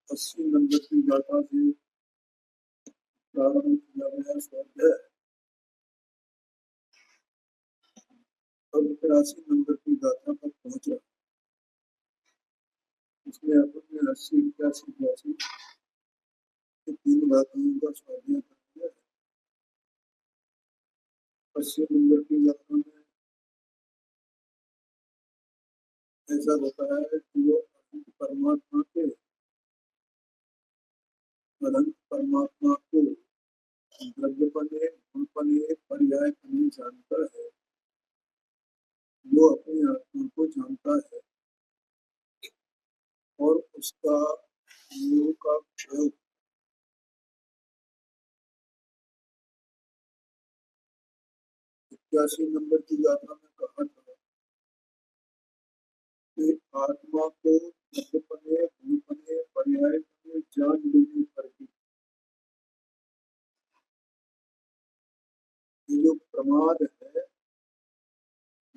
अस्सी नंबर की गाथा से प्रारंभ किया गया स्वाध्याय अब 83 नंबर की गाथा पर पहुंचा। इसमें अपन ने 80, 81, 82 तीन गाथाओं का स्वाध्याय कर दिया। 80 नंबर की गाथा में ऐसा बताया है कि वो परमात्मा के अनंत परमात्मा को द्रव्यपने गुणपने पर्याय पने जानता है, वो अपनी आत्मा को जानता है और उसका योग का क्षय 81 नंबर की गाथा में कहा था कि आत्मा को द्रव्यपने गुणपने पर्याय पने जान लेने पर भी ये जो प्रमाद है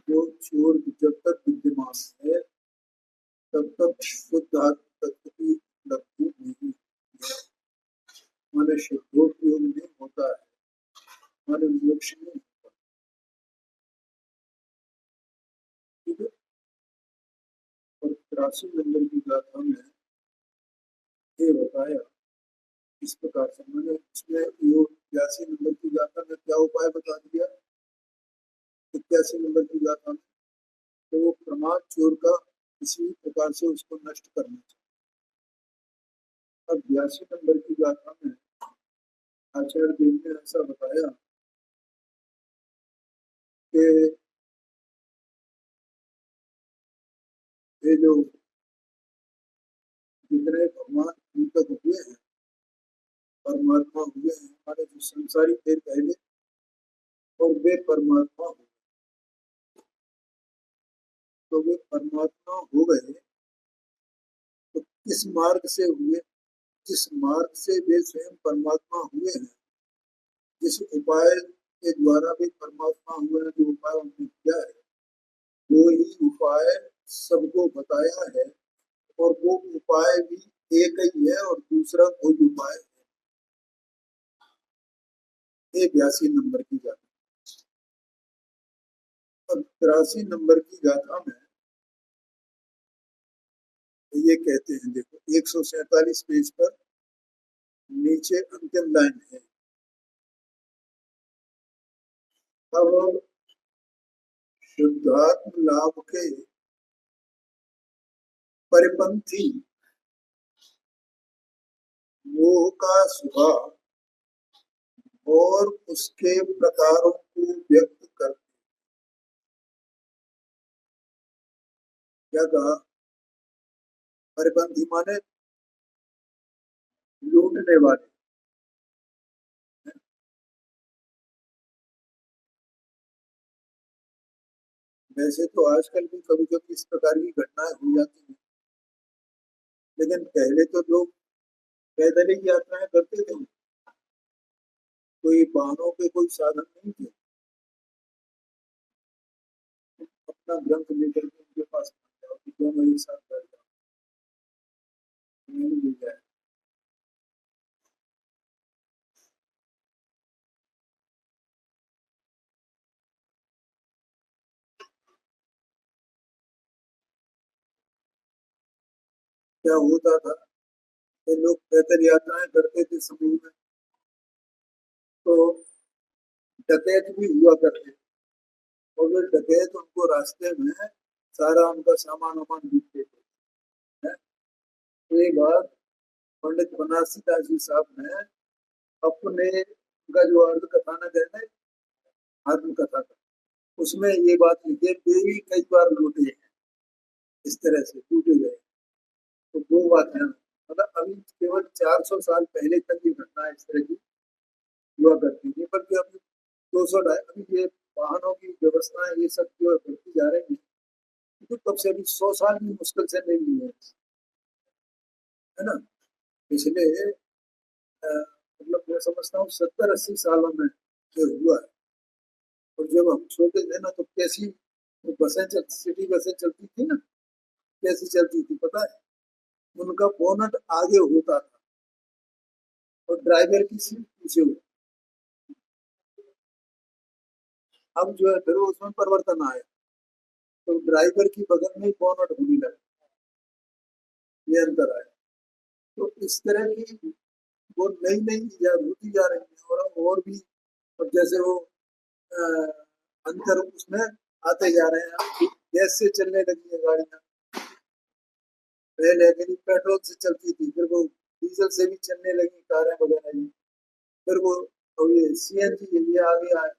जो चोर जब तक विद्यमान है तब तक शुद्ध आत्म तत्व की उपलब्धि नहीं है, माने शुद्धोपयोग नहीं होता है, माने मोक्ष नहीं होता। ठीक है। और 83 नंबर की गाथा में ये बताया इस प्रकार से, मैंने इसमें यो 81 नंबर की गाथा में क्या उपाय बता दिया। 81 नंबर की गाथा में तो वो प्रमाद चोर का किसी प्रकार से उसको नष्ट करना चाहिए। अब 82 नंबर की गाथा में आचार्य देव ने ऐसा बताया कि ये जो जितने भगवान अभी तक हुए हैं, परमात्मा हुए हैं, हमारे जो संसारी थे पहले और वे परमात्मा हो, तो वे परमात्मा हो गए तो किस मार्ग से हुए, जिस मार्ग से वे स्वयं परमात्मा हुए हैं, जिस उपाय के द्वारा वे परमात्मा हुए हैं, जो उपाय उन्होंने किया है वो ही उपाय सबको बताया है और वो उपाय भी एक ही है और दूसरा कोई उपाय है। 82 नंबर की गाथा। अब 83 नंबर की गाथा में ये कहते हैं, देखो 147 पेज पर नीचे अंतिम लाइन है। अब शुद्धात्म लाभ के परिपंथी मोह का स्वभाव और उसके प्रकारों को व्यक्त करते। क्या कहा? परिपंथी माने लूटने वाले। वैसे तो आजकल भी कभी कभी इस प्रकार की घटनाएं हो जाती हैं, लेकिन पहले तो लोग पैदल ही यात्राएं करते थे, कोई वाहनों के कोई साधन नहीं थे। अपना ग्रंथ लेकर के उनके पास जाओ कि दोनों एक साथ बैठ जाओ, नहीं मिल जाए। क्या होता था कि लोग पैदल यात्राएं करते थे समूह में, तो डकैत भी हुआ करते और वे डकैत उनको रास्ते में सारा उनका सामान वामान लूट देते हैं। तो एक बार पंडित बनारसी दास जी साहब ने अपने उनका जो अर्ध कथानक है ना आत्मकथा का, उसमें ये बात लिखी है, देवी कई बार लूटे हैं, इस तरह से लूटे गए। तो वो बात है, मतलब अभी केवल 400 साल पहले तक ये घटना इस तरह की हुआ करती थी, बल्कि अभी 200 अभी ये वाहनों की व्यवस्था ये सब जो बढ़ती जा रही है, तो तब से अभी 100 साल भी मुश्किल से नहीं लिए है ना। पिछले मतलब मैं समझता हूँ 70-80 सालों में जो हुआ है। और जब हम छोटे थे ना, तो कैसी वो बसें सिटी बसें चलती थी ना, कैसी चलती थी पता है? उनका बोनट आगे होता था और ड्राइवर की सीट पीछे होती। अब जो है फिर उसमें परिवर्तन आया, तो ड्राइवर की बगल में ही बोनट होने लगा, ये अंतर आया। तो इस तरह की वो नई नई इजाद होती जा रही है, और भी। अब जैसे वो अ, अंतर उसमें आते जा रहे हैं, गैस से चलने लगी है गाड़ियां। पहले मेरी पेट्रोल से चलती थी, फिर वो डीजल से भी चलने लगी कारें वगैरह ये। फिर वो अब ये सीएनजी ये आ गया है,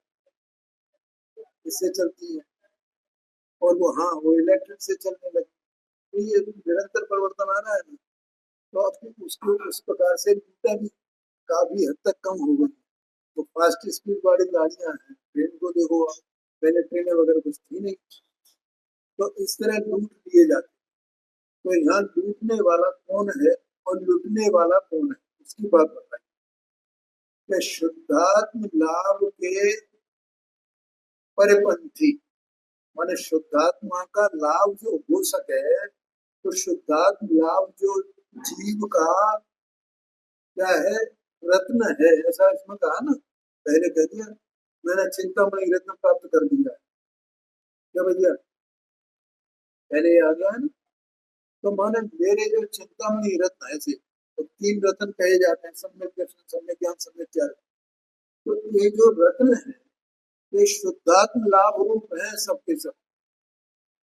इससे चलती है। और वो हाँ वो इलेक्ट्रिक से चलने लगी। तो ये निरंतर परिवर्तन आ रहा है ना, तो अब उसको उस प्रकार से मीटर भी काफी हद तक कम हो गई। तो फास्ट स्पीड वाली गाड़ियां हैं, ट्रेन को देखो आप, पहले ट्रेनें वगैरह कुछ थी नहीं। तो इस तरह लूट लिए जाते। तो यहाँ लूटने वाला कौन है और लूटने वाला कौन है, उसकी बात बताइए। कि शुद्धात्म लाभ के परिपंथी, माने शुद्धात्मा का लाभ जो हो सके, तो शुद्धात्म लाभ जो जीव का क्या है, रत्न है, ऐसा इसमें कहा ना, पहले कह दिया मैंने चिंतामणि रत्न प्राप्त कर दिया है। क्या भैया, पहले ये आ गया है ना। तो माने मेरे जो चिंतामणि रत्न है ऐसे, तो 3 रत्न कहे जाते हैं, सम्यक दर्शन, सम्यक ज्ञान, सम्यक ज्ञान। तो ये जो रत्न है, ये शुद्धात्म लाभ रूप है सबके सब।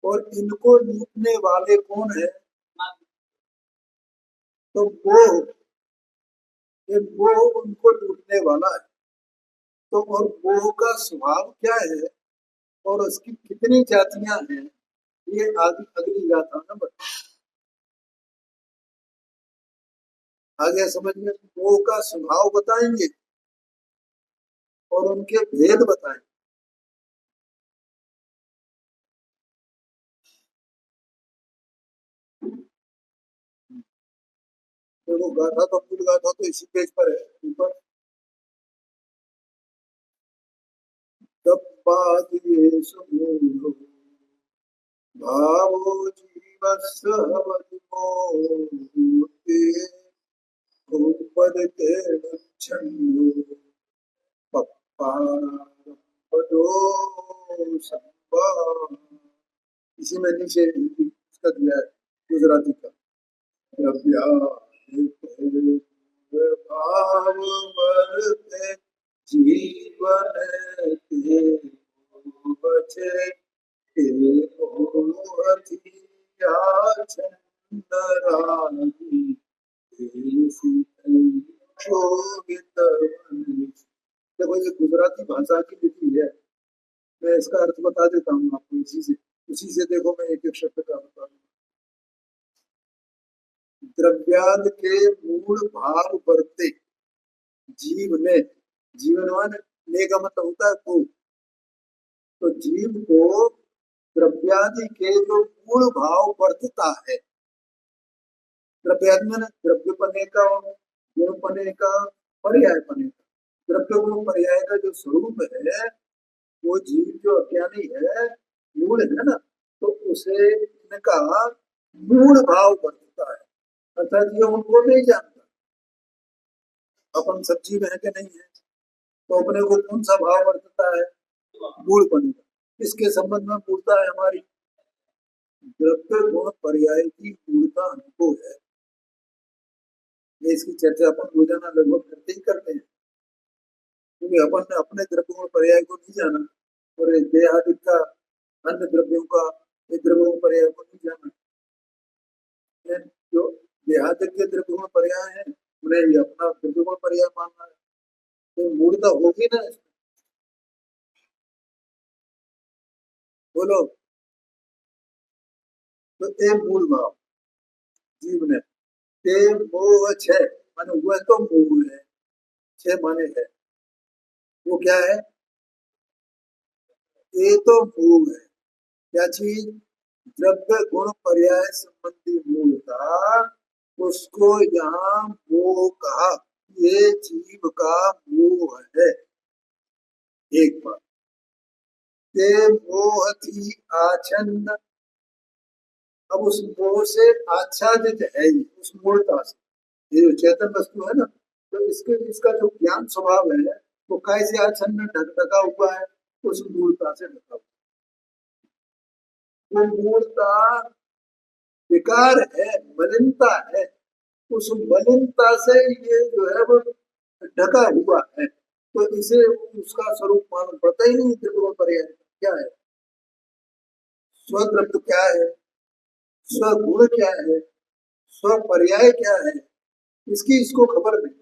और इनको लूटने वाले कौन है? तो वो उनको लूटने वाला है। तो और वो का स्वभाव क्या है और उसकी कितनी जातियां हैं, ये आगे अगली गाथा में बता। आगे समझ में, वो का स्वभाव बताएंगे और उनके भेद बताएंगे। तो वो गाथा तो मूल गाथा तो इसी पेज पर है ऊपर। तब बाद ये सुनो भावो जीवस्य हवति ऊपर के छंदो पप्पादो संपा। इसी में नीचे हिंदी उसका दिया है, गुजराती का। द्रव्या भाव वर्ते जीवन के बचे के मोहतिया चंदरानी देसी शोभित वंश। देखो ये गुजराती भाषा की लिपि है, मैं इसका अर्थ बता देता हूँ आपको इसी से। उसी से देखो मैं एक एक शब्द का बता दूंगा। द्रव्याद के मूल भाव वर्ते जीव ने, जीवनवान ने का मतलब होता है को। तो जीव को द्रव्यादि के जो मूल भाव वर्तता है, द्रव्यादि में द्रव्य पने का, गुण पने का, पर्याय पने का। द्रव्य गुण पर्याय का जो स्वरूप है, वो जीव जो अज्ञानी है, मूल है ना, तो उसे इनका मूल भाव वर्तता है। अर्थात ये उनको नहीं जानता अपन सब्जी में है कि नहीं है, तो अपने को कौन सा भाव वर्तता है, मूल बनेगा। इसके संबंध में मूलता है हमारी, द्रव्य गुण पर्याय की मूलता हमको है। ये इसकी चर्चा अपन रोजाना लगभग करते ही करते हैं, क्योंकि अपन ने अपने द्रव्य गुण पर्याय को नहीं जाना, और देहादिक का अन्य द्रव्यों का ये द्रव्य गुण पर्याय को नहीं जाना। जो देहादिक के द्रव्य गुण पर्याय है, उन्हें ये अपना द्रव्य गुण पर्याय मानना है। तो मूलता होगी ना। बोलो। तो ए मूल भाव जीव ने, ते मोह छे माने वह तो मूल है, छे माने है, वो क्या है? ये तो मूल है। क्या चीज? द्रव्य गुण पर्याय संबंधी मूल था, उसको यहाँ मोह कहा। ये जीव का मोह है। एक बात, ते मोह थी आच्छन्न। अब उस मोह से आच्छादित है ही, उस मूलता से। ये जो चेतन वस्तु है ना, तो इसके इसका जो ज्ञान स्वभाव है वो कैसे आच्छन्न ढका हुआ है? उस मूलता से ढका हुआ। वो मूलता विकार है, मलिनता है। उस मलिनता से ये जो है वो ढका हुआ है, तो इसे उसका स्वरूप मालूम पड़ता ही नहीं। त्रिगुण पर्याय क्या है? स्वद्रव्य क्या है? स्वगुण क्या है? स्वपर्याय क्या है? इसकी इसको खबर नहीं।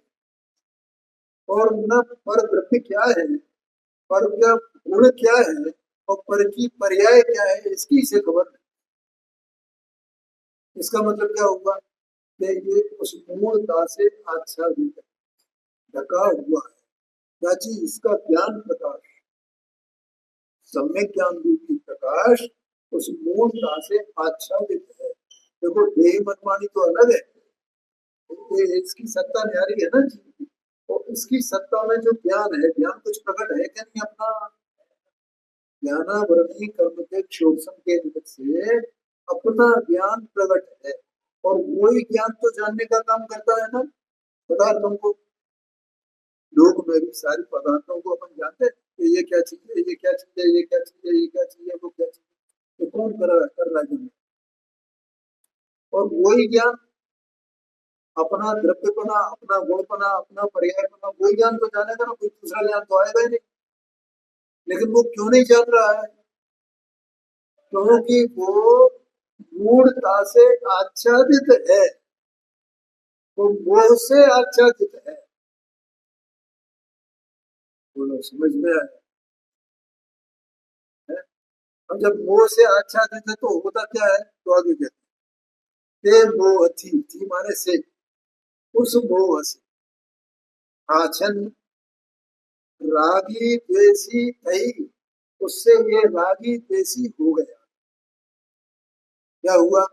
और न पर द्रव्य क्या है, पर क्या गुण क्या है, और पर की पर्याय क्या है, इसकी इसे खबर नहीं। इसका मतलब क्या हुआ कि ये उस मूलता से आच्छादित ढका हुआ है। क्या चीज? इसका ज्ञान प्रकाश, सम्यक ज्ञान रूपी प्रकाश उस मूलता से आच्छादित है। देखो देह मनमानी तो अलग है, ये इसकी सत्ता न्यारी है ना जीव की। और इसकी सत्ता में जो ज्ञान है, ज्ञान कुछ प्रकट है क्या नहीं अपना? ज्ञानावरणी कर्म के क्षोभन के निमित्त से अपना ज्ञान प्रकट है। और वही ज्ञान तो जानने का काम करता है ना पदार्थों को। लोक में भी सारी पदार्थों को अपन जानते हैं कि ये क्या चीज है, ये क्या चीज है, ये क्या चीज है, ये क्या चीज है, वो क्या चीज है। ये कौन कर रहा है जन्म? और वही ज्ञान अपना द्रव्यपना, अपना गुणपना, अपना पर्यायपना, वही ज्ञान तो जानेगा ना, कोई दूसरा ज्ञान तो आएगा ही नहीं। लेकिन वो क्यों नहीं जान रहा है? क्योंकि वो मूढ़ता से आच्छादित है, वो मोह से आच्छादित है। बोलो समझ में आया है? अब जब मोह से आच्छादित है तो होता क्या है? तो आगे कहते हैं ते मोह थी माने से, उस मोह से आछन रागी द्वेषी थई, उससे ये रागी द्वेषी हो गया। क्या हुआ?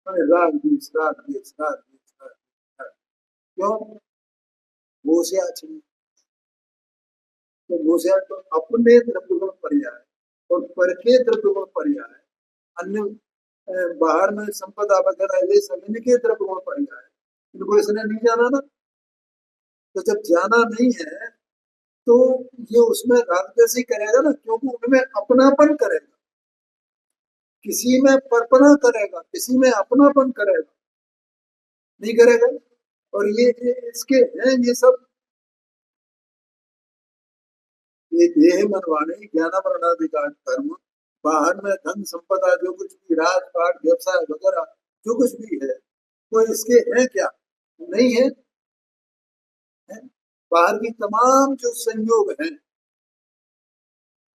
अरे राग द्वेष, राग द्वेष, राग द्वेष, राग द्वेष, राग। क्यों? मोह से आछन। तो मोह से तो अपने द्रव्यगुण पर्याय और पर के द्रव्यगुण पर्याय, अन्य बाहर में संपदा वगैरह ये सब इनके द्रव्यगुण पर्याय, इनको इसने नहीं जाना ना। तो जब जाना नहीं है तो ये उसमें राग द्वेष ही करेगा ना, क्योंकि उनमें अपनापन करेगा। किसी में परपना करेगा, किसी में अपनापन करेगा, नहीं करेगा। और ये इसके हैं ये सब, ये देह मनवाने ज्ञानावरणाधिकार कर्म, बाहर में धन संपदा जो कुछ भी राजपाट व्यवसाय वगैरह जो कुछ भी है, वो इसके है क्या? नहीं है, है? बाहर की तमाम जो संयोग हैं,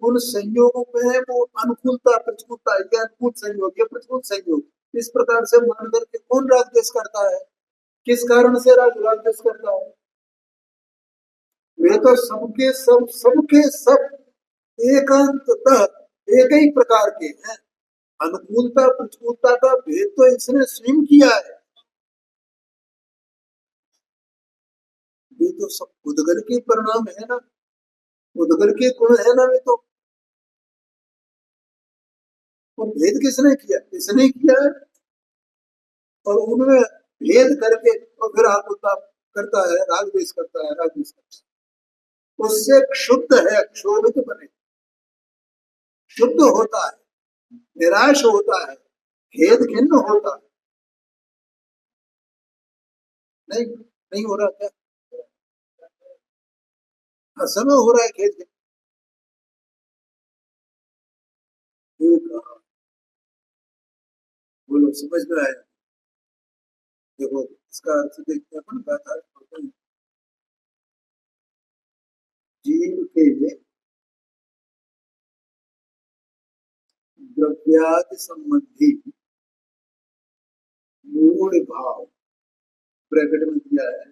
उन संयोगों में वो अनुकूलता प्रतिकूलता, या अनुकूल संयोग या प्रतिकूल संयोग, इस प्रकार से मान करके कौन राग द्वेष करता है? किस कारण से राग राग द्वेष करता है? वे तो सबके सब एकांततः एक ही प्रकार के हैं। अनुकूलता प्रतिकूलता का भेद तो इसने स्वयं किया है। ये तो सब उद्गल के परिणाम है ना, उद्गल के गुण है ना। वे तो वो भेद किसने किया? इसने किया है। और उनमें भेद करके और फिर आकुलता करता है, राग द्वेष करता है, राग द्वेष करता है। उससे क्षुब्ध है, क्षोभित बने, शुद्ध होता है, निराश होता है, खेद खिन्न होता है। नहीं, नहीं हो रहा क्या? हर समय हो रहा है खेद खिन्न। बोलो समझ में आया? देखो इसका अर्थ देखते हैं अपन, गाथा जीव के द्रव्यादि संबंधी मूल भाव ब्रैकेट में दिया है,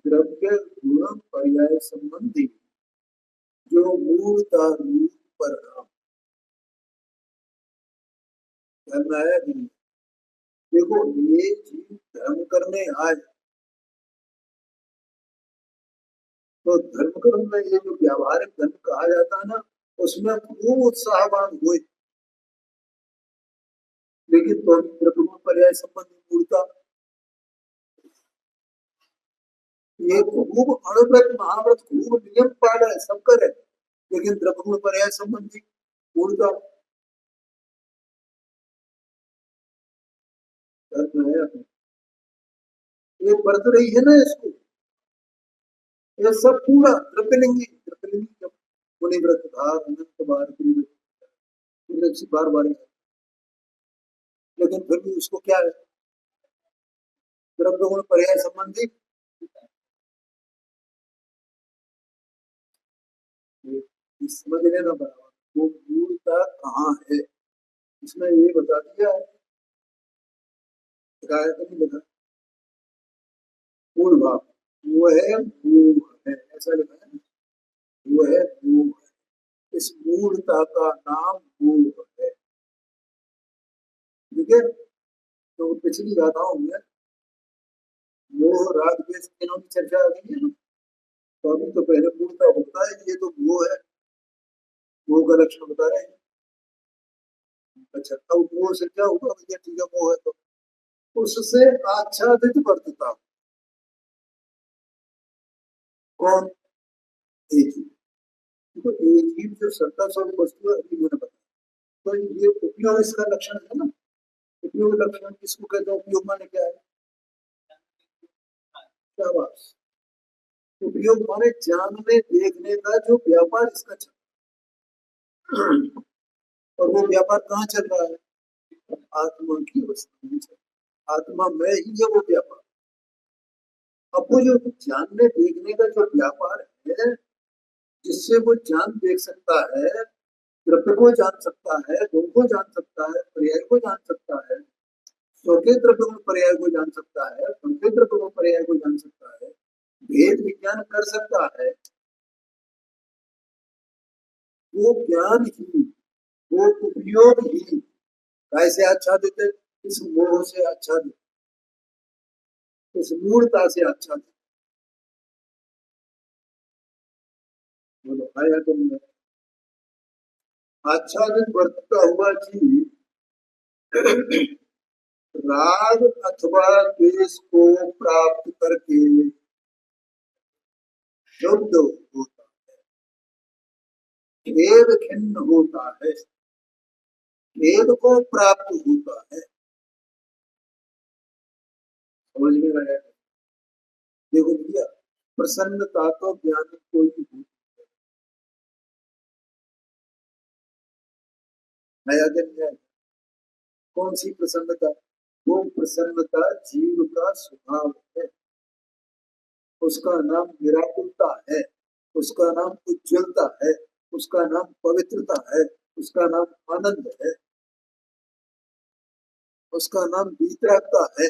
द्रव्य गुण पर्याय संबंधी जो मूलता रूप परिणाम धर्म आया कि नहीं। देखो ये जीव धर्म करने आए तो धर्म कर्म में ये जो व्यावहारिक धर्म कहा जाता है ना, उसमें खूब उत्साहवान हुए, लेकिन तो द्रव्य गुण पर्याय संबंधी मूलता ये खूब अणुव्रत महाव्रत खूब नियम पाला है, सब करे, लेकिन द्रव्य गुण पर्याय संबंधी मूलता धर्म है अपने। ये बरत रही है ना इसको, ये सब पूरा द्रव्यलिंगी जब मुनि व्रत धार अनंत बार बार बार, लेकिन फिर भी उसको क्या है, द्रव्य गुण पर्याय संबंधी समझ लेना बराबर वो मूलता कहाँ है, इसमें ये बता दिया है, नहीं लिखा मूल भाव, वो है मोह है, ऐसा लिखा है, वो है मोह है, इस मूलता का नाम मोह है। ठीक है, तो पिछली गाथाओं में मोह राग द्वेष तीनों की चर्चा आ गई है ना, तो अभी तो पहले मूलता होता है, ये तो मोह है, मोह का लक्षण बता रहे हैं। अच्छा, अब मोह से क्या होगा भैया, ठीक है मोह है तो उससे आच्छादित वर्तता कौन, एक ही, तो एक ही जो सत्ता स्वरूप वस्तु है अभी मैंने बताया, तो ये उपयोग इसका लक्षण है ना, उपयोग लक्षण किसको कहते हैं, उपयोग माने क्या है, शाबाश, उपयोग माने जानने देखने का जो व्यापार इसका चल, और वो व्यापार कहाँ चल रहा है, आत्मा की अवस्था में चल, आत्मा में ही है वो व्यापार। अब वो जो जानने देखने का जो व्यापार है, जिससे वो जान देख सकता है, द्रव्य को जान सकता है, गुण को जान सकता है, पर्याय को जान सकता है, स्वके द्रव्य गुण पर्याय को जान सकता है, स्वके द्रव्य गुण पर्याय को जान सकता है, भेद विज्ञान कर सकता है, वो ज्ञान ही, वो उपयोग ही कैसे आच्छादित है, इस मोह से आच्छादित, इस मूलता से आच्छादित। बोलो आया तुमने, आच्छादित वर्तता हुआ जीव राग अथवा द्वेष को प्राप्त करके शुद्ध होता है, खेद खिन्न होता है, खेद को प्राप्त होता है, समझ में आया। देखो भैया, प्रसन्नता तो ज्ञान कोई भी नया दिन है, कौन सी प्रसन्नता, वो प्रसन्नता जीव का स्वभाव है, उसका नाम निराकुलता है, उसका नाम उज्ज्वलता है, उसका नाम पवित्रता है, उसका नाम आनंद है, उसका नाम वीतरागता है।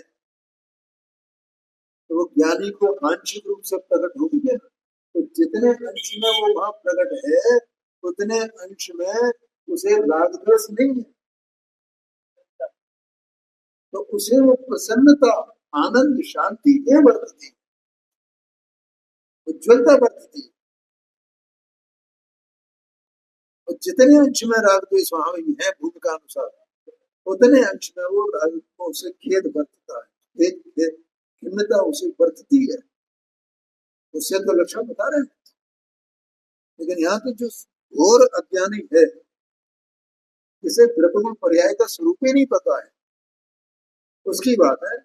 तो वो ज्ञानी को आंशिक रूप से प्रकट हो गया, तो जितने अंश में वो वहां प्रकट है उतने अंश में उसे राग द्वेष नहीं है, तो उसे वो प्रसन्नता आनंद शांति ये वर्तती, उज्ज्वलता वर्तती, और जितने अंश में राग द्वेष वहां है भूमिका अनुसार, उतने अंश में वो राग को उसे खेद बरतता है, खेद खेद खिन्नता उसे बरतती है, उससे तो लक्षण बता रहे हैं। लेकिन यहाँ तो जो घोर अज्ञानी है, जिसे द्रव्य गुण पर्याय का स्वरूप ही नहीं पता है, उसकी बात है,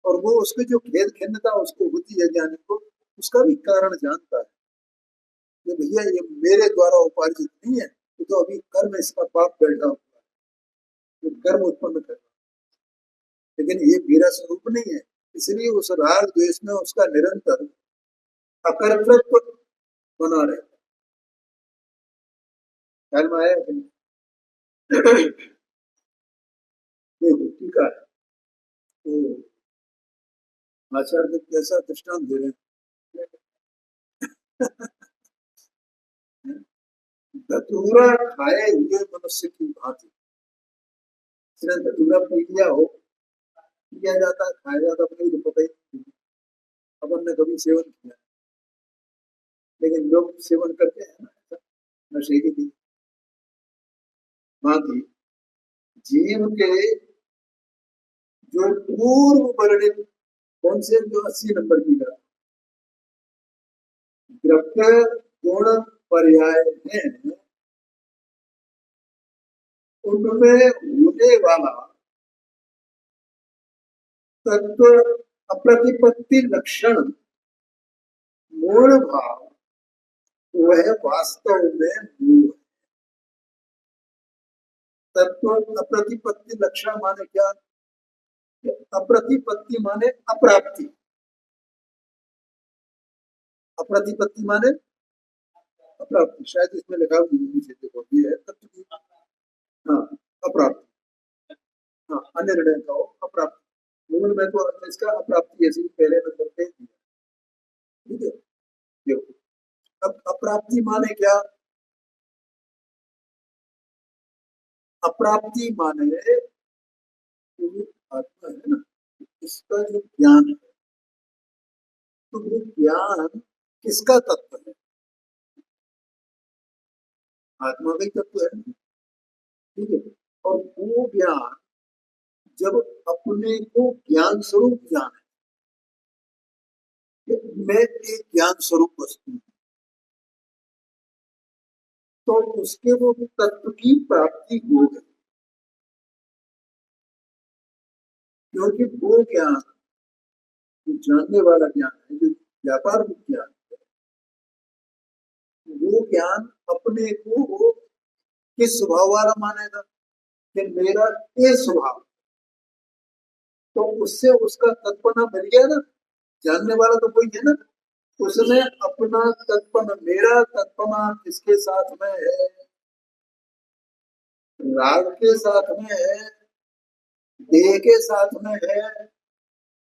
और वो उसकी जो खेद खिन्नता उसको होती है ज्ञानी को, उसका भी कारण जानता है कि भैया ये मेरे द्वारा उपार्जित नहीं है, तो अभी कर्म इसका पाप बैठा हुआ है, तो कर्म उत्पन्न कर, लेकिन ये मेरा स्वरूप नहीं है, इसलिए उस राग द्वेष में उसका निरंतर अकर्तृत्व बना रहता है। ख्याल में आया कि नहीं? देखो टीका है तो आचार्य कैसा दृष्टांत दे रहे हैं। धतूरा खाए हुए मनुष्य की भांति, सिर्फ धतूरा पी लिया हो, पिया जाता है खाया जाता अपने को पता ही नहीं, अपन ने कभी सेवन किया, लेकिन लोग सेवन करते हैं ना नशे की भांति जीव के जो पूर्व वर्णित कौन से जो 80 नंबर की बात द्रव्य गुण पर्याय हैं, उनमें होने वाला तत्व अप्रतिपत्ति लक्षण मूल भाव वह वास्तव में मूल तत्व। अप्रतिपत्ति लक्षण माने क्या? अप्रतिपत्ति माने अप्राप्ति, अप्रतिपत्ति माने अप्राप्ति, शायद इसमें लिखा देखो ये है तत्व की, हाँ अप्राप्ति, हाँ अनिर्णय का अप्राप्ति, मूल में तो इसका अप्राप्ति ऐसे ही पहले नंबर पे दिया, ठीक है। देखो अब अप्राप्ति माने क्या? अप्राप्ति माने आत्मा है ना, इसका जो ज्ञान है, तो वो ज्ञान किसका तत्व है? आत्मा का ही तत्व है, ठीक है। और वो ज्ञान जब अपने को ज्ञान स्वरूप ज्ञान है, मैं एक ज्ञान स्वरूप वस्तु हूं, तो उसके वो तत्व की प्राप्ति हो गई, क्योंकि वो ज्ञान जो जानने वाला ज्ञान है, जो व्यापार रूप ज्ञान है, वो ज्ञान अपने को किस स्वभाव वाला मानेगा कि मेरा ये स्वभाव, तो उससे उसका तत्पना मिल गया ना, जानने वाला तो कोई है ना, उसने अपना तत्पना, मेरा तत्पना किसके साथ में है? राग के साथ में है, देह के साथ में है,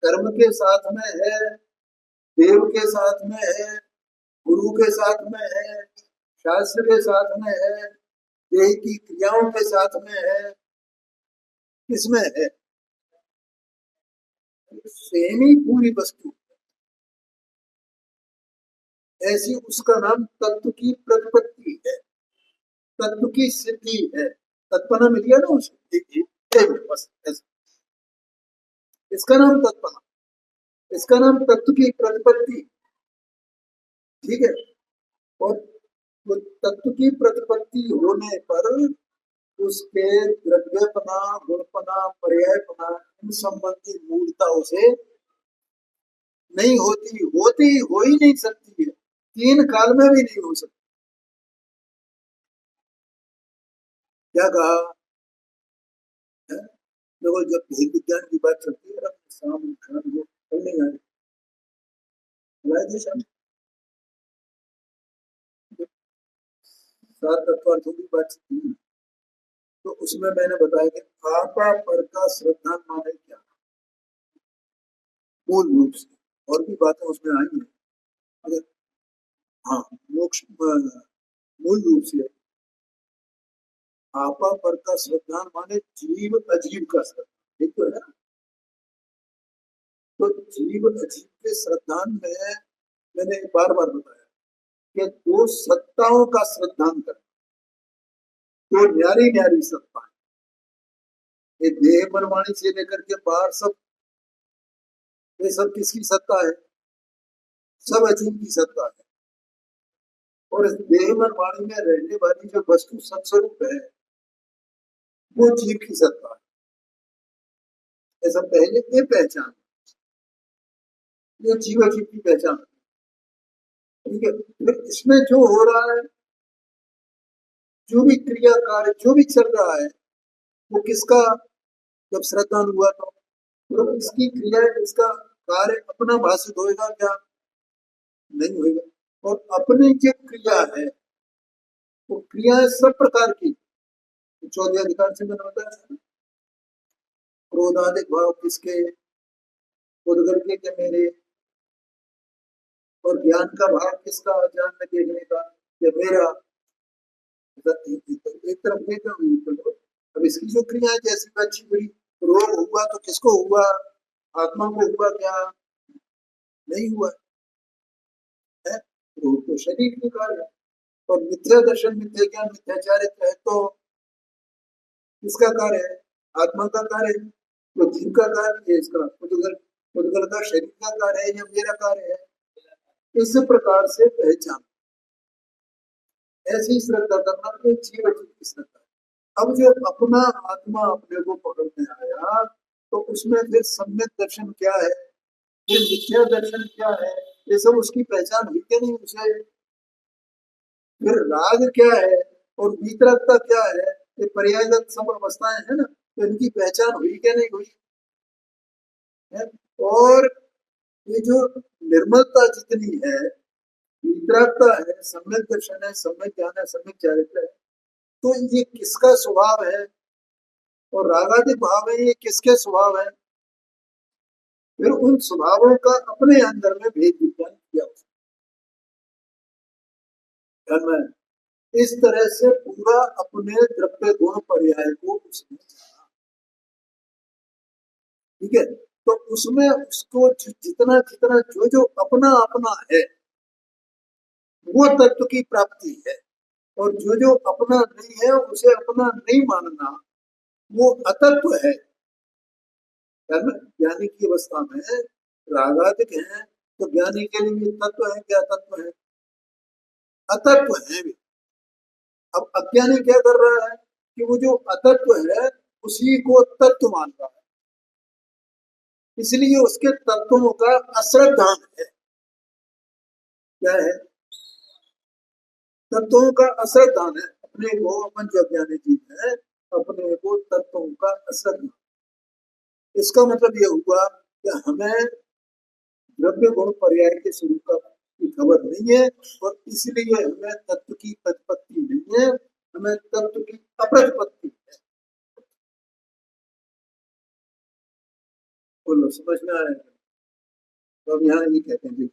कर्म के साथ में है, देव के साथ में है, गुरु के साथ में है, शास्त्र के साथ में है, देह की क्रियाओं के साथ में है, किसमें है? सेम ही पूरी वस्तु, ऐसी उसका नाम तत्व की प्रतिपत्ति है, तत्व की सिद्धि है, तत्पना मिल गया ना उसको, बस इसका नाम तत्पना, इसका नाम तत्व की प्रतिपत्ति, ठीक है। और वो तत्व की प्रतिपत्ति होने पर उसके द्रव्यपना, गुणपना, पर्यायपना, इन संबंधी मूलताओं से नहीं होती, होती हो ही नहीं सकती है, तीन काल में भी नहीं हो सकती। क्या कहा है? देखो जब भेद विज्ञान की बात चलती है, शाम शाम को कल नहीं आए शाम 7 तत्वार्थों की बात चलती है, तो उसमें मैंने बताया कि आपा पर का श्रद्धा माने क्या मूल रूप से, और भी बातें उसमें आई हैं, अगर हाँ मोक्ष मूल रूप से आपा पर का श्रद्धा माने जीव अजीव का श्रद्धा, ठीक तो है ना। तो जीव अजीव के श्रद्धान में मैंने बार बार बताया कि दो सत्ताओं का श्रद्धान कर, दो न्यारी न्यारी सत्ता, ये देह मनवाणी से लेकर के बाहर सब, ये सब किसकी सत्ता है? सब अजीव की सत्ता है। और इस देह मनवाणी में रहने वाली जो वस्तु सत्स्वरूप है, वो जीव की सत्ता है, ऐसा पहले ये पहचान, ये जीव अजीव की पहचान, ठीक है। फिर इसमें जो हो रहा है, जो भी क्रिया कार्य जो भी चल रहा है, वो किसका, जब श्रद्धान हुआ तो इसकी क्रिया, इसका कार्य अपना भाषित होएगा क्या? नहीं होएगा। और अपनी जो क्रिया है, वो क्रिया है सब प्रकार की, चौथे अधिकार से मैंने बताया, क्रोधादिक भाव किसके, उद्गल के मेरे, और ज्ञान का भाव किसका, ज्ञान में देखने का, या मेरा। एक तरफ देखा हुई तो अब इसकी जो क्रिया है जैसी अच्छी बुरी, रोग हुआ तो किसको हुआ, आत्मा को हुआ क्या, नहीं हुआ है। रोग तो शरीर के कार्य है। और मिथ्या दर्शन, मिथ्या ज्ञान, मिथ्याचारित्र है तो किसका कार्य है, आत्मा का कार्य है। तो जीव का कार्य है, इसका उद्गल का शरीर का कार्य है या मेरा कार्य है। इस प्रकार से पहचान, ऐसी श्रद्धा करना एक जीव की श्रद्धा। अब जो अपना आत्मा अपने को पकड़ने आया तो उसमें फिर सम्यक दर्शन क्या है, फिर मिथ्या दर्शन क्या है, ये सब उसकी पहचान हुई क्या नहीं उसे। फिर राग क्या है और वितरकता क्या है, ये पर्यायगत सब अवस्थाएं है ना, तो इनकी पहचान हुई क्या नहीं हुई है। और ये जो निर्मलता जितनी है, वितरकता है, सम्यक दर्शन है, सम्यक ज्ञान है, सम्यक चारित्र है, तो ये किसका स्वभाव है, और रागादिक भाव है ये किसके स्वभाव है। फिर उन स्वभावों का अपने अंदर में भेद विज्ञान किया उसने, इस तरह से पूरा अपने द्रव्य गुण पर्याय को उसने जाना। ठीक है, तो उसमें उसको जितना जितना जो जो अपना अपना है वो तत्व की प्राप्ति है, और जो जो अपना नहीं है उसे अपना नहीं मानना वो अतत्व है। ज्ञानी की अवस्था में रागादिक है तो ज्ञानी के लिए तत्व है क्या, तत्व है, अतत्व है भी। अब अज्ञानी क्या कर रहा है कि वो जो अतत्व है उसी को तत्व मान रहा है, इसलिए उसके तत्वों का अश्रद्धान है। क्या है, तत्वों का अश्रद्धान है, अपने को अपन जो अज्ञानी जीव है अपने को तत्वों का अश्रद्धान। इसका मतलब यह हुआ कि हमें द्रव्य गुण पर्याय के स्वरूप का की खबर नहीं है, और इसलिए हमें तत्व की प्रतिपत्ति नहीं है, हमें तत्व की अप्रतिपत्ति है। बोलो समझ में आया। तो अब यहाँ ये कहते हैं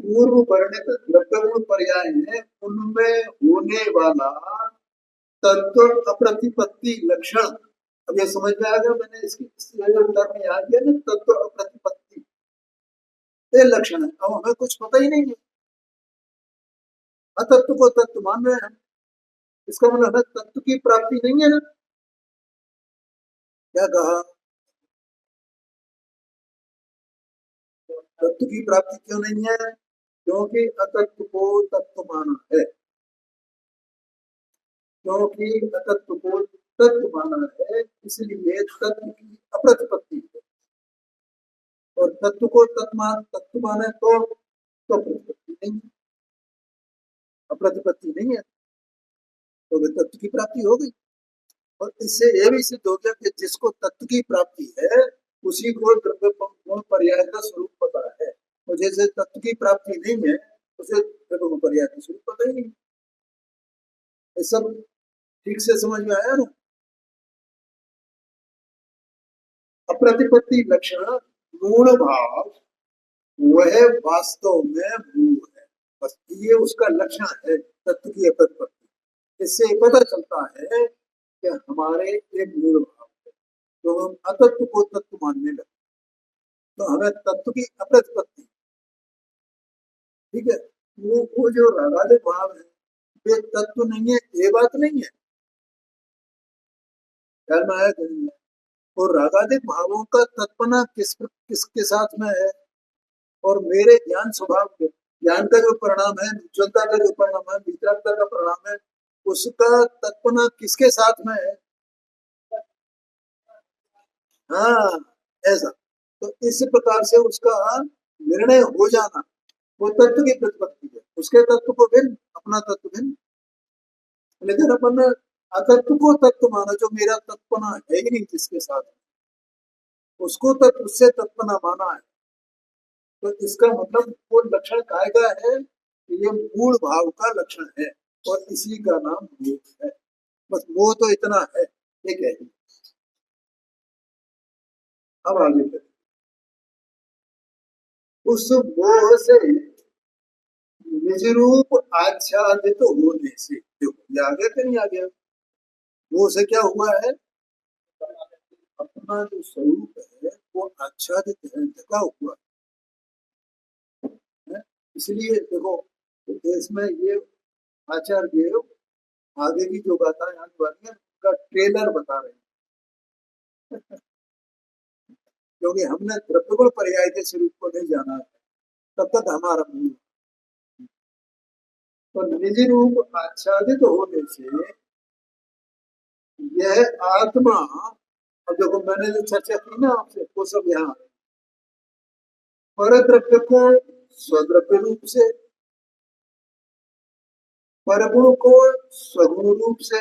पूर्व वर्णित द्रव्य गुण पर्याय है उनमें होने वाला तत्व अप्रतिपत्ति लक्षण। अब ये समझ में आ गया, मैंने इसकी उदाहरण में याद किया ना, तत्व अप्रतिपत्ति ये लक्षण है। अब हमें कुछ पता ही नहीं है, अतत्व को तत्व मान रहे हैं, इसका मतलब हमें तत्व की प्राप्ति नहीं है ना। क्या कहा, तत्व की प्राप्ति क्यों नहीं है, क्योंकि अतत्व को तत्व माना है, क्योंकि अतत्व को तत्व माना है इसलिए तत्व की अप्रतिपत्ति है। और तत्व को तत्व माने तो प्रतिपत्ति नहीं है, अप्रतिपत्ति नहीं है, तो वे तत्व की प्राप्ति हो गई। और इससे यह भी सिद्ध हो गया कि जिसको तत्व की प्राप्ति है उसी को द्रव्य गुण पर्याय का स्वरूप पता है, और जैसे तत्व की प्राप्ति नहीं है उसे द्रव्य गुण पर्याय का स्वरूप पता ही नहीं। ये सब ठीक से समझ में आया ना। अप्रतिपत्ति लक्षण मूल भाव वह वास्तव में मूल है, बस ये उसका लक्षण है तत्व की अप्रतिपत्ति। इससे पता चलता है कि हमारे एक मूल भाव है, तो हम अतत्व को तत्व मानने लगे तो हमें तत्व की अप्रतिपत्ति। ठीक है, वो जो रागादिक भाव है वे तत्व नहीं है, ये बात नहीं है, ख्याल में आया कि नहीं है। और रागादिक भावों का तत्पना किसके साथ में है, और मेरे ज्ञान स्वभाव के ज्ञान का जो परिणाम है, उज्ज्वलता का जो परिणाम है, वितरकता का परिणाम है, उसका तत्पना किसके साथ में है। हाँ, ऐसा। तो इस प्रकार से उसका निर्णय हो जाना वो तत्व की प्रतिपत्ति है, उसके तत्व को भिन्न अपना तत्व भिन्न। लेकिन अपन अतत्व को तत्व माना, जो मेरा तत्वना है ही नहीं जिसके साथ, उसको तत्व उससे तत्वना माना है। तो इसका मतलब वो लक्षण काय का है कि ये मूल भाव का लक्षण है। और इसी का नाम मोह है। बस मोह तो इतना है, ये कह दी। अब आगे करें। उस मोह से निज रूप आच्छादित होने से, देखो ये आ गया कि नहीं आ गया? मोह से क्या हुआ है? अपना जो स्वरूप है वो आच्छादित है, ढका हुआ है। इसलिए देखो इसमें ये आचार्य देव आगे की जो गाथाएं आने वाली है उनका ट्रेलर बता रहे हैं। क्योंकि हमने द्रव्य गुण पर्याय के स्वरूप को नहीं जाना है, तब तक हमारा मूल। तो निज रूप आच्छादित होने से यह आत्मा, अब देखो मैंने जो चर्चा की ना आपसे वो सब यहाँ पर द्रव्य को स्वद्रव्य रूप से, परगुण को स्वगुण रूप से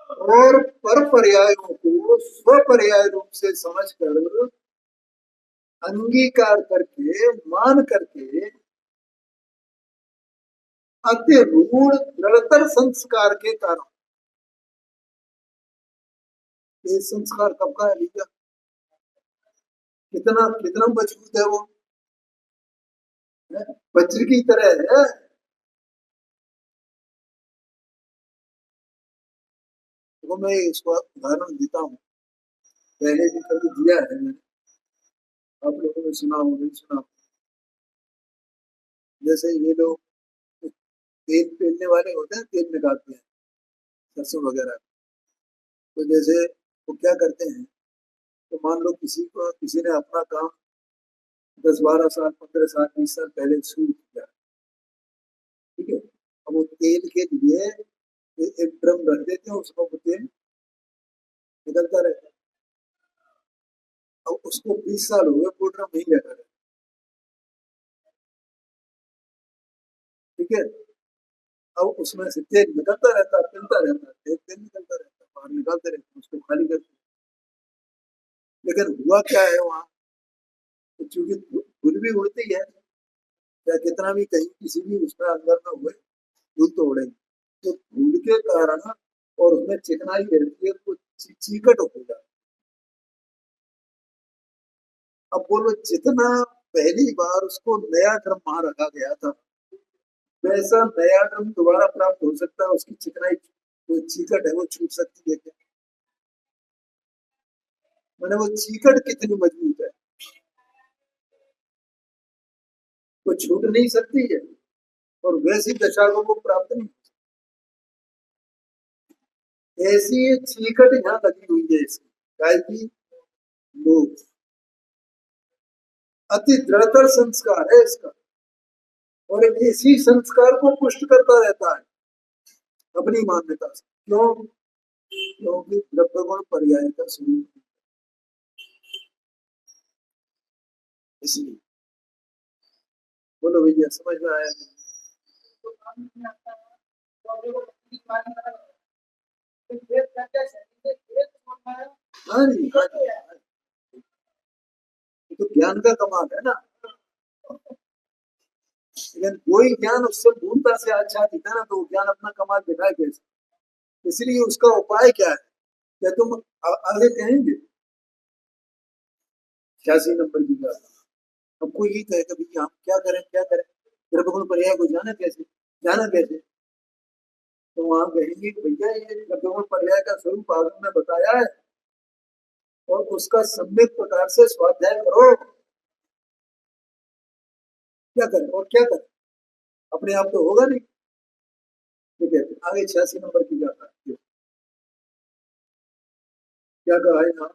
और पर पर्यायों को स्वपर्याय रूप से समझकर अंगीकार करके मान करके अति रूढ़ दृढ़तर संस्कार के कारण, ये संस्कार कब का है भैया? कितना कितना मजबूत है वो, वज्र की तरह है। तो मैं इसको उदाहरण देता हूँ, पहले भी कभी दिया है मैंने, आप लोगों ने सुना हो नहीं सुना हो। जैसे ये लोग तेल पेलने वाले होते हैं, तेल निकालते हैं सरसों वगैरह, तो जैसे वो क्या करते हैं, तो मान लो किसी ने अपना काम 10-12 साल 15 साल 20 साल पहले शुरू किया, ठीक है। अब वो तेल के लिए एक ड्रम रख देते हैं, उसको वो तेल निकलता रहता है। अब उसको 20 साल हो गए, वो ड्रम नहीं रखा रहता, ठीक है। अब उसमें से तेल निकलता रहता है, पिलता रहता है, तेल तेल निकलता रहता है, बाहर निकालते रहते हैं, उसको खाली करते हैं। लेकिन हुआ क्या है वहां, तो चूंकि धूल भी उड़ती है, या कितना भी कहीं किसी भी उसमें अंदर में हुए, धूल तो उड़ेगी। तो धूल के कारण और उसमें चिकनाई रहती है, तो चीकट हो जाती है। अब बोलो जितना पहली बार उसको नया ड्रम वहां रखा गया था, वैसा नया ड्रम दोबारा प्राप्त हो सकता है? उसकी चिकनाई जो चीकट है वो छूट सकती है क्या? मैंने वो चीकट कितनी मजबूत है, वो छूट नहीं सकती है, और वैसी दशा को वो प्राप्त नहीं। ऐसी चीकट यहाँ लगी हुई है इसकी, गाय की लोग, अति दृढ़तर संस्कार है इसका, और इसी संस्कार को पुष्ट करता रहता है अपनी मान्यता से। क्यों? क्योंकि द्रव्य गुण पर्याय का स्वरूप, इसलिए। बोलो भैया समझ में आया? हाँ जी, हाँ जी, तो ज्ञान का कमाल है ना। लेकिन कोई ज्ञान उससे पूर्णता से आच्छादित है ना, तो ज्ञान अपना कमाल दिखाए कैसे? इसलिए उसका उपाय क्या है, क्या तुम आगे कहेंगे 86 नंबर की बात? हमको यही कहे कि भैया हम क्या करें क्या करें, द्रव्य गुण पर्याय को जाना कैसे, जाना कैसे? तो वहां कहेंगे कि भैया ये द्रव्य गुण पर्याय का स्वरूप आगे में बताया है, और उसका सम्यक प्रकार से स्वाध्याय करो। क्या करें और क्या करें, अपने आप तो होगा नहीं। ठीक है, आगे 86 नंबर की जाता है, क्या कहा है यहाँ?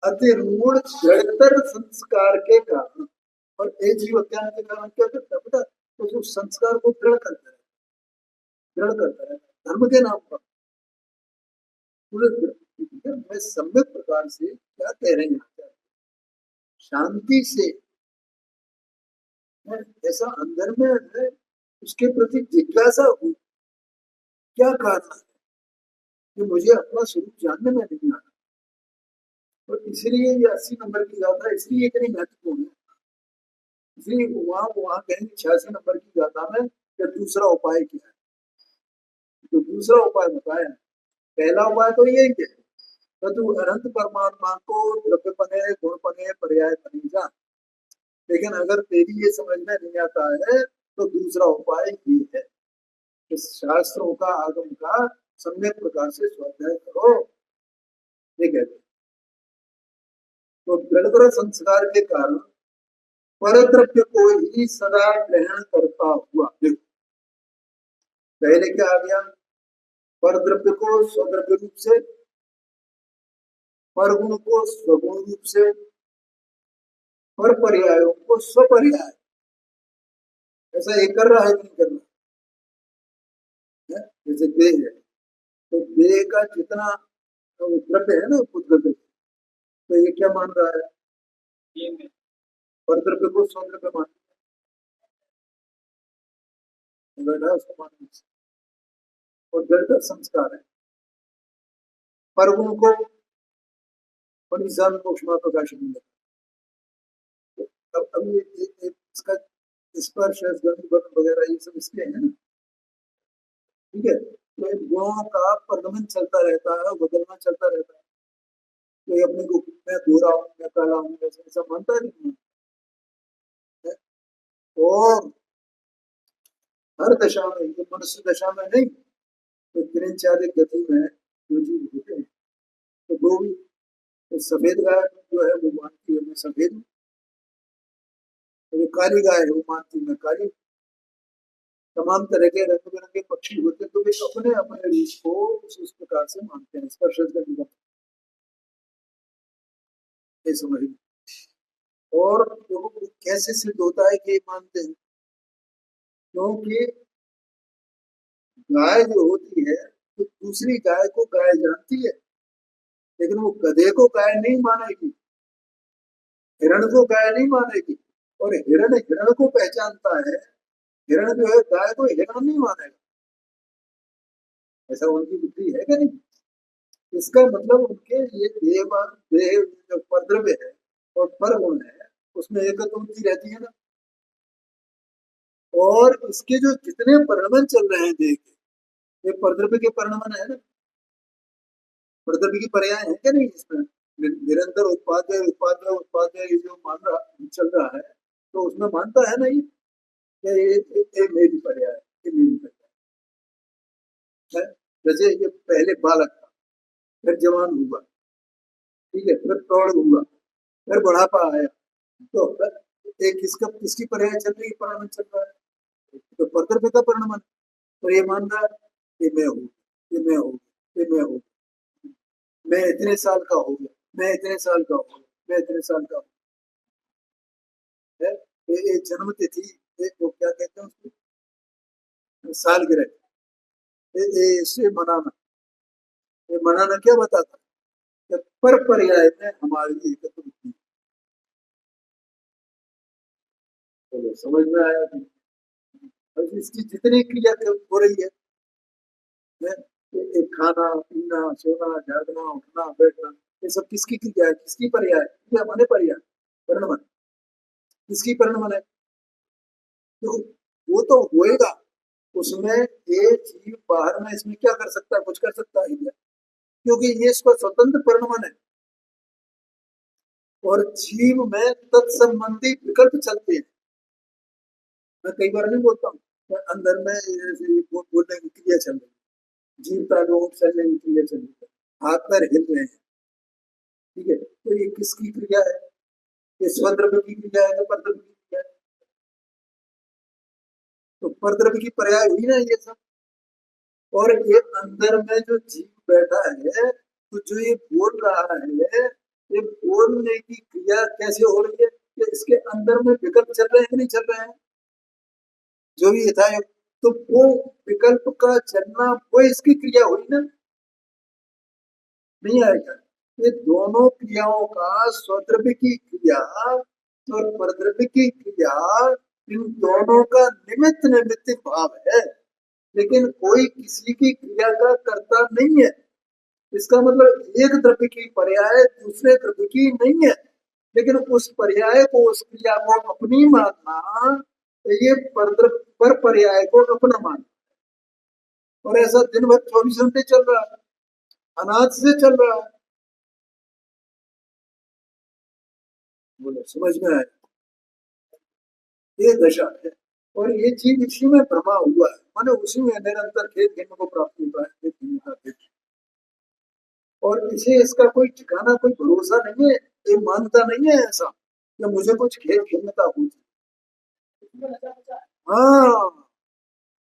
अतिरूढ़ जड़तर संस्कार के कारण, और एक जीव अज्ञान के कारण क्या करता है बेटा, तो जो संस्कार को दृढ़ करता है, दृढ़ करता है धर्म के नाम पर पूरे। मैं सम्यक प्रकार से क्या कह रहे हैं, शांति से ऐसा अंदर में है, उसके प्रति जिज्ञासा हो, क्या कारण है कि मुझे अपना स्वरूप जानने में नहीं आता। तो इसलिए ये 80 नंबर की गाथा इसलिए इतनी महत्वपूर्ण है। इसलिए वहां वहां कहेंगे 86 नंबर की गाथा में कि दूसरा उपाय क्या है? तो दूसरा उपाय बताया, पहला उपाय तो यही है, तो तू अनंत परमात्मा को द्रव्य बने, गुण बने, पर्याय बने जा। लेकिन अगर तेरी ये समझ में नहीं आता है तो दूसरा उपाय ये है कि शास्त्रों का, आगम का सम्यक प्रकार से स्वाध्याय करो। ठीक है, तो जड़कर संस्कार के कारण परद्रव्य को ही सदा ग्रहण करता हुआ, देखो पहले क्या आ गया, परद्रव्य को स्वद्रव्य रूप से, परगुण को स्वगुण रूप से, पर पर्यायों को स्वपर्याय, ऐसा ये कर रहा है कि नहीं कर रहा है? जैसे देह है, तो देह का जितना द्रव्य है ना, उस द्रव्य, तो ये क्या मान रहा है, परद्रव्य को स्वद्रव्य मान बैठा, उसको मान, और जड़ संस्कार है, परगुण को परिसान सूक्ष्म प्रकाश मिले। अब ये इसका स्पर्श वगैरह ये सब इसके है ना, ठीक है, तो इन गुणों का परिणमन चलता रहता है, बदलना चलता रहता है। कोई अपने को मैं गोरा हूँ, मैं काला हूँ, ऐसा ऐसा मानता है नहीं, और हर दशा में, ये मनुष्य दशा में नहीं, तो त्रिंचादिक गति में जो जीव होते हैं, तो वो भी, तो सफेद गाय जो है वो मानती है मैं सफेद हूँ, तो जो काली गाय है वो मानती है मैं काली। तमाम तरह के रंग बिरंगे पक्षी होते हैं, तो वे अपने अपने रूप को उस प्रकार से मानते हैं, स्पर्श करने ये समझ। और देखो कैसे सिद्ध होता है कि मानते हैं, क्योंकि गाय जो होती है तो दूसरी गाय को गाय जानती है, लेकिन वो गधे को गाय नहीं मानेगी, हिरण को गाय नहीं मानेगी, और हिरण हिरण को पहचानता है, हिरण जो है गाय को हिरण नहीं मानेगा। ऐसा उनकी बुद्धि है कि नहीं? इसका मतलब उनके ये देह जो परद्रव्य है और परगुण है, उसमें एकत्व बुद्धि रहती है ना, और इसके जो जितने परिणमन चल रहे हैं देह के, ये परद्रव्य के परिणमन है ना, परद्रव्य की पर्याय है क्या नहीं इसमें, निरंतर उत्पाद उत्पाद ये जो मान रहा चल रहा है, तो उसमें मानता है ना ये मेरी पर्याय, ये मेरी पर्याय है। जैसे ये पहले बालक था, फिर जवान हुआ, ठीक है, फिर प्रौढ़ हुआ, फिर बुढ़ापा आया, तो एक किसका किसकी पर्याय चल रही है, परिणमन चल रहा है, तो परद्रव्य का परिणमन। तो ये मान रहा है कि मैं हूँ, ये मैं हूँ, ये मैं हूँ, मैं इतने साल का हो गया, मैं इतने साल का हो गया, मैं इतने साल का है। ये जन्म तिथि, वो क्या कहते हैं उसको, सालगिरह, इसे मनाना, ये मनाना क्या बताता है, पर पर्याय में हमारी एकत्र बुद्धि। चलो समझ में आया कि अब इसकी जितनी क्रिया हो रही है, खाना पीना सोना जागना उठना बैठना, ये सब किसकी क्रिया है, किसकी पर्याय है, क्रिया माने पर्याय, परिणमन, किसकी परिणमन है, तो वो तो होएगा, उसमें ये जीव बाहर में इसमें क्या कर सकता है, कुछ कर सकता है क्या, क्योंकि ये इसका स्वतंत्र परिणमन है, और जीव में तत्संबंधी विकल्प चलते हैं। मैं कई बार नहीं बोलता हूँ, अंदर में बोलने की क्रिया चल रही है, जीव का लोग चलने की क्रिया चल रही है, हाथ पैर हिल रहे हैं, ठीक है, तो ये किसकी क्रिया है, ये स्वद्रव्य की क्रिया है, तो परद्रव्य की क्रिया है, तो परद्रव्य की पर्याय हुई ना ये सब। और ये अंदर में जो जीव बैठा है, तो जो ये बोल रहा है, ये बोलने की क्रिया कैसे हो रही है, कि इसके अंदर में विकल्प चल रहे हैं कि नहीं चल रहे हैं, जो भी था, तो वो विकल्प का चलना वो इसकी क्रिया हुई ना, नहीं आएगा। ये दोनों क्रियाओं का स्वद्रव्य की क्रिया और परद्रव्य की क्रिया, इन दोनों का निमित्त निमित्त भाव है, लेकिन कोई किसी की क्रिया का कर्ता नहीं है। इसका मतलब एक द्रव्य की पर्याय दूसरे द्रव्य की नहीं है, लेकिन उस पर्याय को, उस क्रिया को अपनी मानना, तो ये पर पर्याय को अपना मान, और ऐसा दिन भर 24 घंटे चल रहा है, अनाज से चल रहा है। बोले समझ में आया? ये दशा है, और ये चीज इसी में भ्रमा हुआ है, माने उसी में निरंतर खेत खेलने को प्राप्त होता है, खेत खेलने का खेत, और इसे इसका कोई ठिकाना, कोई भरोसा नहीं है, ये मानता नहीं है ऐसा कि मुझे कुछ खेत खेलने का हो। हाँ,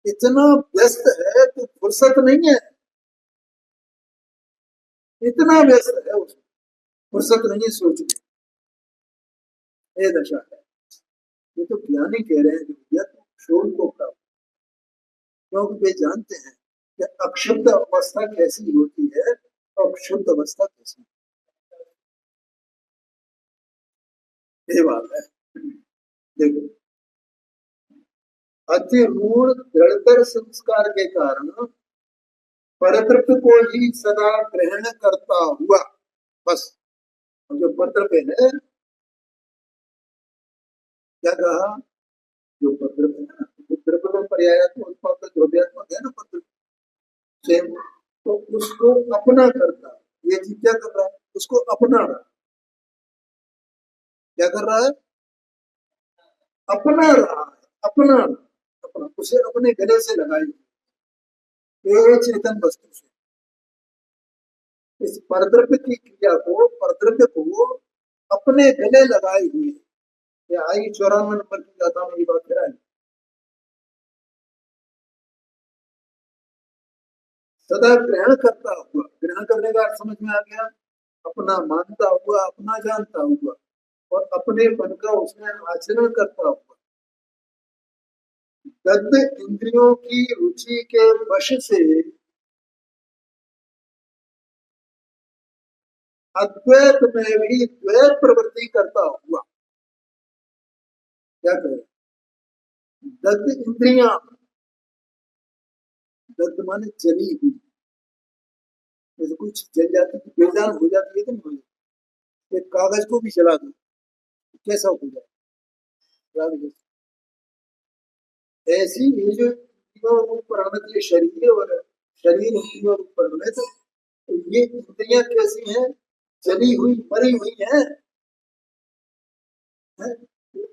इतना व्यस्त है तो फुर्सत नहीं है, इतना व्यस्त है उसको फुर्सत नहीं सोचने, ये दशा है। ये तो ज्ञानी कह रहे हैं कि भैया तुम शोध को प्राप्त, क्योंकि वे जानते हैं कि अक्षुब्ध अवस्था कैसी होती है और शुद्ध अवस्था कैसी, ये बात है। देखो, अति रूढ़ दृढ़तर संस्कार के कारण परतृप्त को ही सदा ग्रहण करता हुआ, बस। जो परतृप है, क्या कहा, जो परतृप है ना, द्रव्य तो पर्यायात्मक उत्पाद द्रव्यात्मक है ना, परतृप से, तो उसको अपना करता, ये चीज क्या कर रहा है, उसको अपना रहा, क्या कर रहा है, अपना रहा है, अपना अपना उसे अपने गले से लगाई, ये चेतन वस्तु से इस परद्रव्य की क्रिया को, परद्रव्य को अपने गले लगाए हुए, ये आई 94 नंबर की गाथा में ये बात कह रहा है, सदा ग्रहण करता हुआ, ग्रहण करने का अर्थ समझ में आ गया, अपना मानता हुआ, अपना जानता हुआ, और अपने मन का उसमें आचरण करता हुआ, दग्ध इंद्रियों की रुचि के वश से अद्वैत में भी द्वैत प्रवृत्ति करता हुआ, क्या करें, दग्ध इंद्रियां, दग्ध माने जली हुई, जैसे कुछ जल जाती है, बेजान हो जाती है तो नहीं हो जाती, एक कागज को भी जला दो कैसा हो जाए, ऐसी ये जो परिणत शरीर और शरीर इंद्रियों परिणत, तो ये इंद्रियां कैसी हैं, जली हुई मरी हुई हैं, है?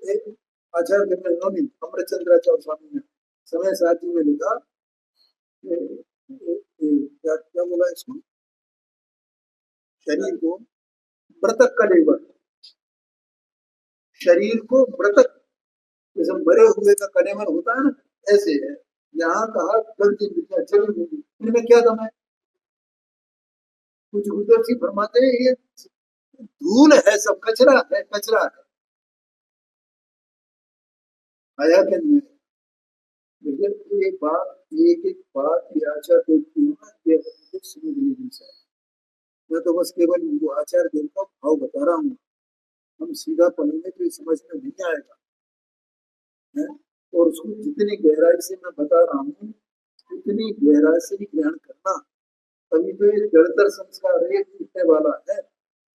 एक आचार्य अमृतचंद्राचार्य स्वामी ने समय साथी में लिखा, क्या क्या बोला इसको, शरीर को मृतक का लेवर, शरीर को मृतक, जैसे मरे हुए का कलेवर होता है ना, ऐसे है। यहाँ कहा दग्ध इंद्रियां जली हुई, इनमें क्या दम है, कुछ उधर सी फरमाते हैं ये धूल है, सब कचरा है, कचरा है, आया क्या नहीं है, लेकिन एक बात, एक एक बात ये आचार देखती है ना, ये समझ लीजिए सर, मैं तो बस केवल वो आचार देव का भाव बता रहा हूँ, हम सीधा पढ़ेंगे तो ये समझ में नहीं आएगा, है? और उसको जितनी गहराई से मैं बता रहा हूँ, उतनी गहराई से ही ग्रहण करना, तभी तो ये जड़तर संस्कार है, टूटने वाला है,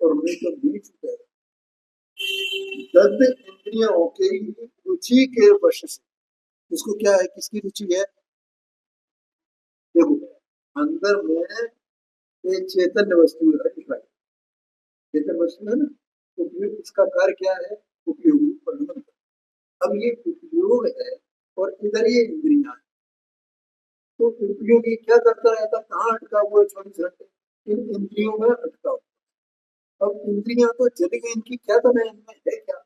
और नहीं तो नहीं टूटेगा। दग्ध इंद्रियों के रुचि के वश से, इसको क्या है, किसकी रुचि है, देखो अंदर में ये चैतन्य वस्तु है, चैतन्य वस्तु है ना, उपयोग, इसका कार्य क्या है, उपयोगी परिणाम। अब ये उपयोग है, और इधर ये इंद्रियां है, तो उपयोगी क्या करता रहता, कहाँ अटका हुआ है 24 घंटे, इन इंद्रियों में अटका हुआ। अब इंद्रियां तो चली गई, इनकी क्या करना है, इनमें है क्या,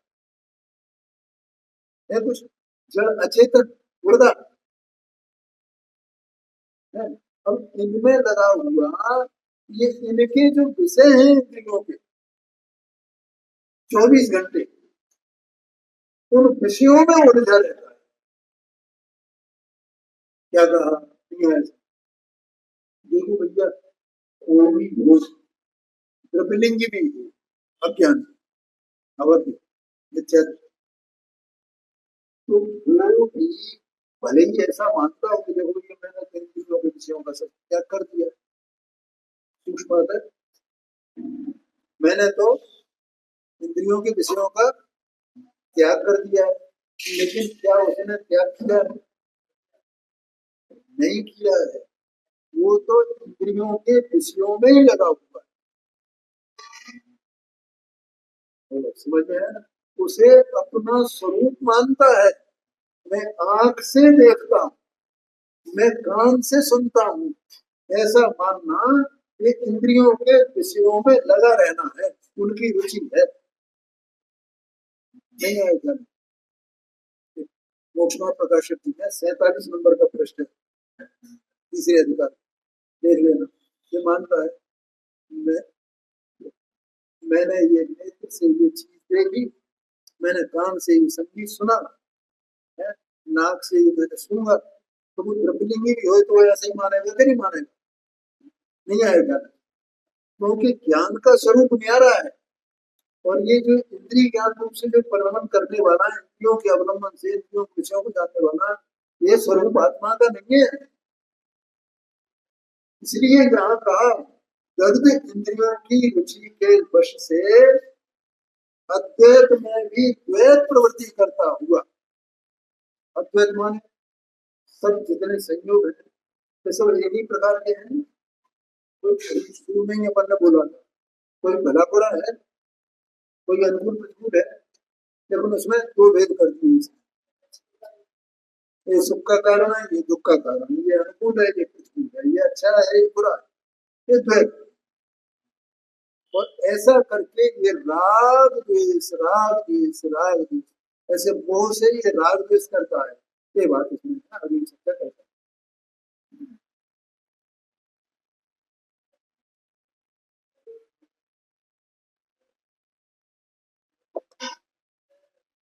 है कुछ जड़ अचेतन मुर्दा है। अब इनमें लगा हुआ, ये इनके जो विषय हैं इंद्रियों के 24 घंटे, उन विषयों में उलझा रहता है, क्या कहा, देखो भैया, कोई हो, द्रव्यलिंगी भी हो, अज्ञान, अवधि, मिथ्या, तो वो भी भले ही ऐसा मानता हो कि देखो ये मैंने इंद्रियों के विषयों का सब त्याग कर दिया, सूक्ष्म बात है, मैंने तो इंद्रियों के विषयों का त्याग कर दिया है, लेकिन क्या उसने त्याग किया है? नहीं किया है। वो तो इंद्रियों के विषयों में ही लगा हुआ है। समझ में आया ना? उसे अपना स्वरूप मानता है। मैं आंख से देखता हूँ, मैं कान से सुनता हूँ, ऐसा मानना ये इंद्रियों के विषयों में लगा रहना है, उनकी रुचि है। नहीं आएगा। मोक्षमा प्रकाशित जी है 47 नंबर का प्रश्न है, तीसरे अधिकार, देख लेना। ये मानता है मैं मैंने ये नेत्र से ये चीज देखी, मैंने कान से ये संगीत सुना है, नाक से ये मैंने सूंघा। तो वो त्रिपुलिंगी भी हो तो ऐसे ही मानेगा कि नहीं मानेगा? नहीं आएगा, क्योंकि ज्ञान का स्वरूप न्यारा है। और ये जो इंद्रिय ज्ञान रूप से जो परिणमन करने वाला है, इंद्रियों के अवलंबन से इंद्रियों के विषयों को जानने वाला, ये स्वरूप आत्मा का नहीं है। इसलिए यहाँ कहा दग्ध इंद्रियों की रुचि के वश से अद्वैत में भी द्वैत प्रवृत्ति करता हुआ। अद्वैत माने सब जितने संयोग है वे सब एक ही प्रकार के हैं। कोई शुरू में ही अपन ने बोला था, कोई भला बुरा है, कोई अनुकूल प्रतिकूल है, लेकिन उसमें दो भेद कर दिए। ये सुख का कारण है, ये दुख का कारण है, ये अनुकूल है, ये प्रतिकूल है, ये अच्छा है, ये बुरा है, ये द्वैत। और ऐसा करके ये राग द्वेष राग द्वेष राग द्वेष, ऐसे मोह से ये राग द्वेष करता है। ये बात इसमें अगली चर्चा करता है।